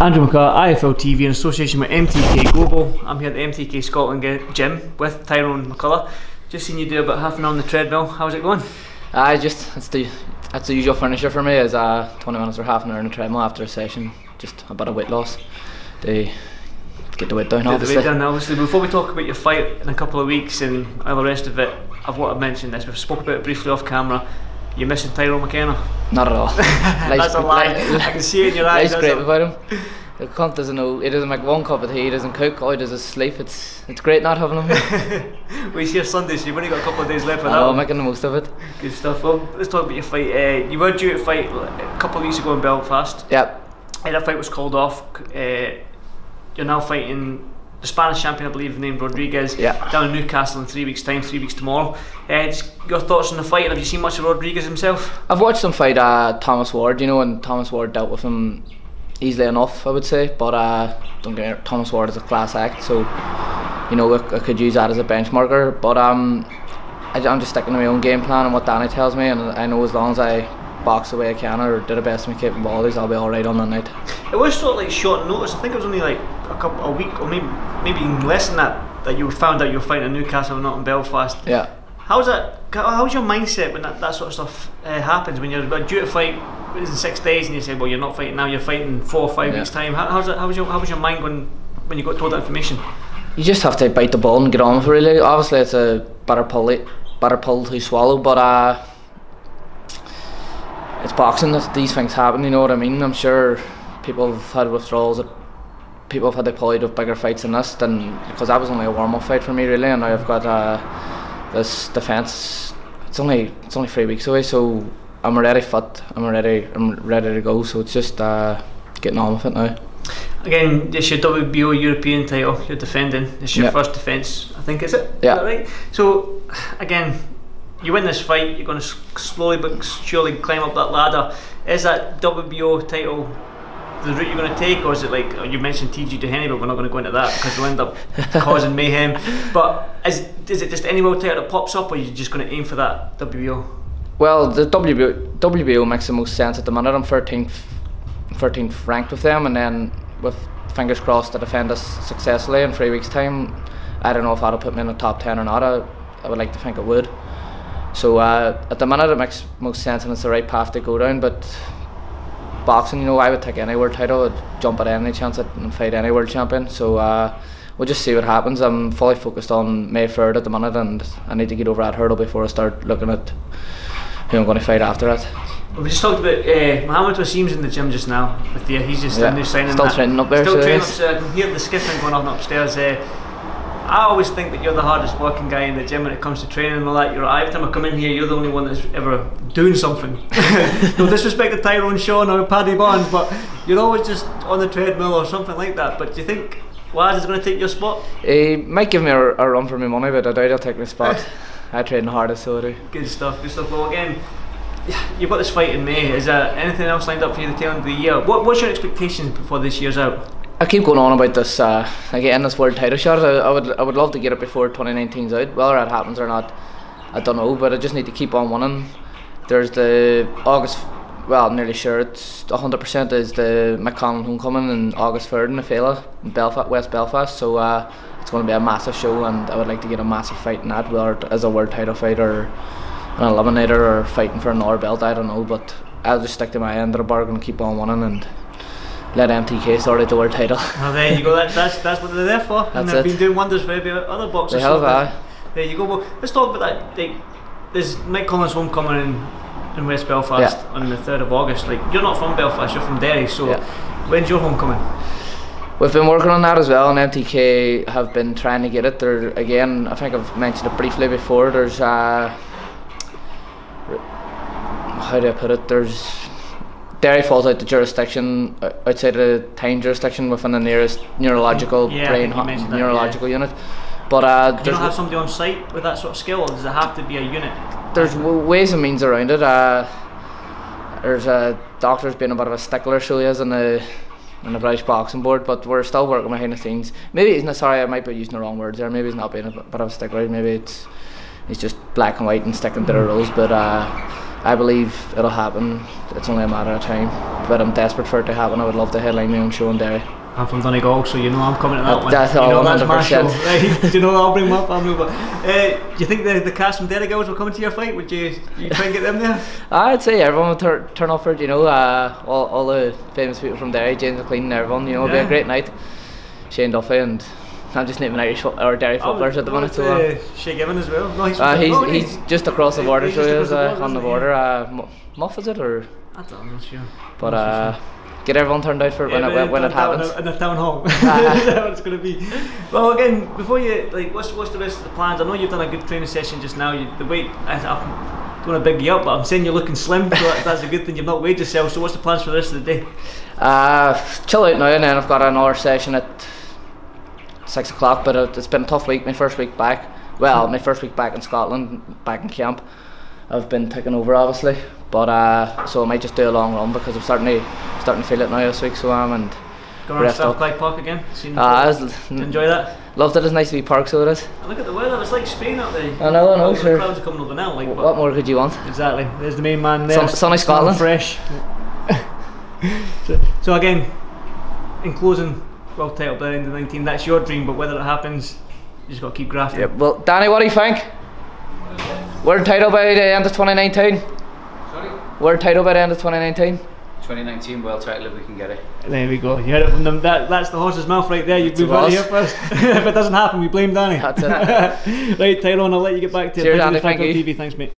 Andrew McCART, IFL TV in association with MTK Global. I'm here at the MTK Scotland gym with Tyrone McCULLAGH. Just seen you do about half an hour on the treadmill. How's it going? That's the usual finisher for me, is 20 minutes or half an hour on the treadmill after a session. Just a bit of weight loss to get the weight down, obviously. Get the weight down, obviously. Before we talk about your fight in a couple of weeks and all the rest of it, I've mentioned this. We've spoke about it briefly off camera. You're missing Tyrone McCULLAGh? Not at all. That's a lie. I can see it in your eyes. Life's great without him. The cunt doesn't know. He doesn't make one cup of tea. He doesn't cook. All he does is sleep. It's great not having him. Well, he's here Sunday, so you've only got a couple of days left. I'm making the most of it. Good stuff. Well, let's talk about your fight. You were due to fight a couple of weeks ago in Belfast. Yep. That fight was called off. You're now fighting the Spanish champion, I believe, named Rodriguez, down in Newcastle in 3 weeks' time, 3 weeks tomorrow. Just your thoughts on the fight, and have you seen much of Rodriguez himself? I've watched him fight Thomas Ward, and Thomas Ward dealt with him easily enough, I would say, but don't get me wrong, Thomas Ward is a class act, so I could use that as a benchmarker, but I'm just sticking to my own game plan and what Danny tells me, and I know as long as I box the way I can or do the best of my capabilities, I'll be alright on that night. It was sort of like short notice. I think it was only like a week or maybe even less than that you found out you were fighting in Newcastle and not in Belfast. Yeah. How's your mindset when that sort of stuff happens, when you're due to fight in 6 days and you say, well, you're not fighting now, you're fighting 4 or 5 weeks time? How was your mind when you got told that information? You just have to bite the bullet and get on with it, really. Obviously it's a bitter pill to swallow, but it's boxing, these things happen, you know what I mean? I'm sure people have had withdrawals, people have had to pull out of bigger fights than this, because that was only a warm-up fight for me, really, and now I've got this defence. It's only 3 weeks away, so I'm already fit, I'm ready to go, so it's just getting on with it now. Again, it's your WBO European title you're defending. It's your first defence, I think, is it? Yeah. Is that right? So, again, you win this fight, you're going to slowly but surely climb up that ladder. Is that WBO title the route you're going to take, or is it like, you mentioned TG Duheny, but we're not going to go into that because we'll end up causing mayhem, but is it just any world title that pops up, or are you just going to aim for that WBO? Well, the WBO makes the most sense at the minute. I'm 13th ranked with them, and then with fingers crossed to defend us successfully in 3 weeks time. I don't know if that'll put me in the top 10 or not. I would like to think it would. So at the minute it makes most sense and it's the right path to go down, but boxing, I would take any world title, I'd jump at any chance and fight any world champion, so we'll just see what happens. I'm fully focused on May 3rd at the minute, and I need to get over that hurdle before I start looking at who I'm going to fight after that. We just talked about Mohamed Wasim's in the gym just now with you. He's just in there signing. Still training up there. Still training upstairs. I can hear the skipping going on upstairs. I always think that you're the hardest working guy in the gym when it comes to training and all that. Every time I come in here, you're the only one that's ever doing something. No disrespect to Tyrone Sean or Paddy Barnes, but you're always just on the treadmill or something like that. But do you think Waz is going to take your spot? He might give me a run for my money, but I doubt he'll take my spot. I train the hardest, so I do. Good stuff, good stuff. Well, again, you've got this fight in May. Is there anything else lined up for you at the tail end of the year? What's your expectations before this year's out? I keep going on about this, again, this world title shot. I would love to get it before 2019's out. Whether that happens or not, I don't know, but I just need to keep on winning. There's the August, well, I'm nearly sure it's 100% is the McCART homecoming in August 3rd in the Fela in Belfast, West Belfast, so it's going to be a massive show, and I would like to get a massive fight in that, whether as a world title fight or an eliminator or fighting for another belt, I don't know, but I'll just stick to my end of the bargain and keep on winning and let MTK sort out the world title. Well, there you go, that's what they're there for, and they've been doing wonders for every other boxer. They have, there you go. Well, let's talk about that. There's Mike Collins' homecoming in West Belfast on the 3rd of August. Like, you're not from Belfast, you're from Derry, so when's your homecoming? We've been working on that as well, and MTK have been trying to get it. There again, I think I've mentioned it briefly before, there's how do I put it, Derry falls out the jurisdiction, outside the time jurisdiction within the nearest neurological neurological unit. But do you not have somebody on site with that sort of skill, or does it have to be a unit? There's ways and means around it. There's a doctor's been a bit of a stickler, so he is in the British Boxing Board, but we're still working behind the scenes. Maybe he's not, sorry, I might be using the wrong words there. Maybe he's not being a bit of a stickler. Maybe it's just black and white and sticking to the rules. But I believe it'll happen. It's only a matter of time. But I'm desperate for it to happen. I would love to headline my own show in Derry. I'm from Donegal, so you know I'm coming to that one. That's all, you know, 100%. That's my show, right? You know, I'll bring my family over. Do you think the cast from Derry Girls will come into your fight? Would you try and get them there? I'd say everyone would turn up for it, you know. All the famous people from Derry, James McLean and everyone, you know, it'll be a great night. Shane Duffy, and I'm just naming Irish or Derry footballers at the minute. So Shay Given as well. No, he's just across the border, so he is on the border. Muff is it, or? I don't know, sure. But get everyone turned out for it when it happens. In the town hall. Is that what it's going to be? Well, again, before you, like, what's the rest of the plans? I know you've done a good training session just now. The weight, I don't want to big you up, but I'm saying you're looking slim, so that's a good thing. You've not weighed yourself. So what's the plans for the rest of the day? Chill out now, and then I've got another session at 6 o'clock. But it's been a tough week. My first week back. Well, my first week back in Scotland, back in camp. I've been taking over, obviously, but so I might just do a long run because I'm starting to feel it now this week. So and going around Strathclyde Park again. Enjoy that. Loved it. It's nice to be park, so it is. And look at the weather. It's like Spain up there. I know. Sure. The crowds are coming over now. Like, what more could you want? Exactly. There's the main man there. Sunny Scotland. Fresh. so again, in closing, world title by the end of 19. That's your dream, but whether it happens, you just got to keep grafting. Yeah. Well, Danny, what do you think? World title by the end of 2019. Sorry? World title by the end of 2019. 2019 world title if we can get it. There we go. You heard it from them. That's the horse's mouth right there. We've got it here first. If it doesn't happen, we blame Danny. That's it. Right, Tyrone, I'll let you get back to it. Cheers, Andy. Thank you. TV. Thanks, mate.